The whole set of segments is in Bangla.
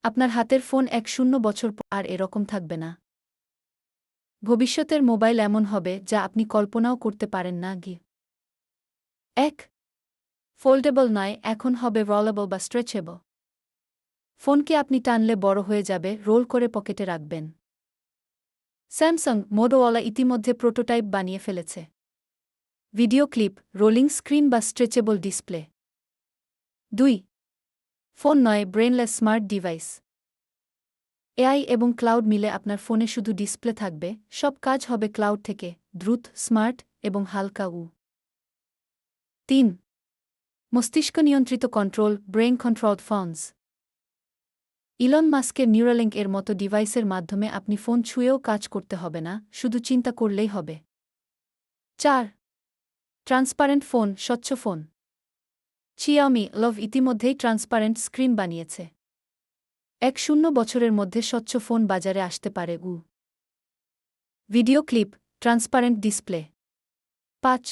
আপনার হাতের ফোন ১-০ বছর পর আর এরকম থাকবে না। ভবিষ্যতের মোবাইল এমন হবে যা আপনি কল্পনাও করতে পারেন না। ১. ফোল্ডেবল নয়, এখন হবে রোলেবল বা স্ট্রেচেবল। ফোনকে আপনি টানলে বড় হয়ে যাবে, রোল করে পকেটে রাখবেন। স্যামসাং, মোটোরোলা ইতিমধ্যে প্রোটোটাইপ বানিয়ে ফেলেছে। ভিডিও ক্লিপ, রোলিং স্ক্রিন বা স্ট্রেচেবল ডিসপ্লে। ২. ফোন নয়, ব্রেনলেস স্মার্ট ডিভাইস। এআই এবং ক্লাউড মিলে আপনার ফোনে শুধু ডিসপ্লে থাকবে, সব কাজ হবে ক্লাউড থেকে, দ্রুত, স্মার্ট এবং হালকা। ৩. মস্তিষ্ক নিয়ন্ত্রিত control, brain controlled phones. Elon মাস্কের নিউরালিঙ্ক এর মতো ডিভাইসের মাধ্যমে আপনি ফোন ছুঁয়েও কাজ করতে হবে না, শুধু চিন্তা করলেই হবে। ৪. ট্রান্সপারেন্ট ফোন, স্বচ্ছ ফোন। Xiaomi লভ ইতিমধ্যেই ট্রান্সপারেন্ট স্ক্রিন বানিয়েছে। ১-০ বছরের মধ্যে স্বচ্ছ ফোন বাজারে আসতে পারে। Video clip, transparent display. ৫.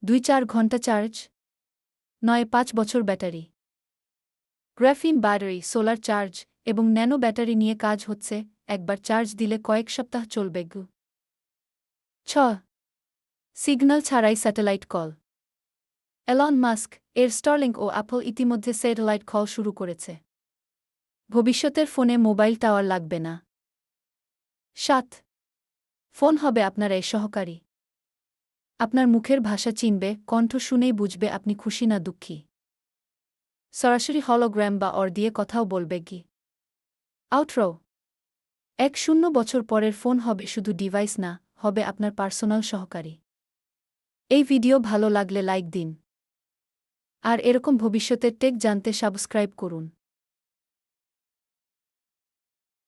২-৪ ঘন্টা চার্জ। ৯-৫ বছর battery. Graphene battery, solar charge এবং ন্যানো ব্যাটারি নিয়ে কাজ হচ্ছে, একবার চার্জ দিলে কয়েক সপ্তাহ চলবে। ৬. সিগন্যাল ছাড়াই স্যাটেলাইট কল। এলন মাস্ক এর স্টারলিংক ও অ্যাপল ইতিমধ্যে স্যাটেলাইট কল শুরু করেছে। ভবিষ্যতের ফোনে মোবাইল টাওয়ার লাগবে না। ৭. ফোন হবে আপনার সহকারী। আপনার মুখের ভাষা চিনবে, কণ্ঠ শুনেই বুঝবে আপনি খুশি না দুঃখী। সরাসরি হলোগ্রাম বা অর দিয়ে কথাও বলবে। আউটরো। ১-০ বছর পরের ফোন হবে শুধু ডিভাইস না, হবে আপনার পার্সোনাল সহকারী। এই ভিডিও ভালো লাগলে লাইক দিন। আর এরকম ভবিষ্যতের টেক জানতে সাবস্ক্রাইব করুন।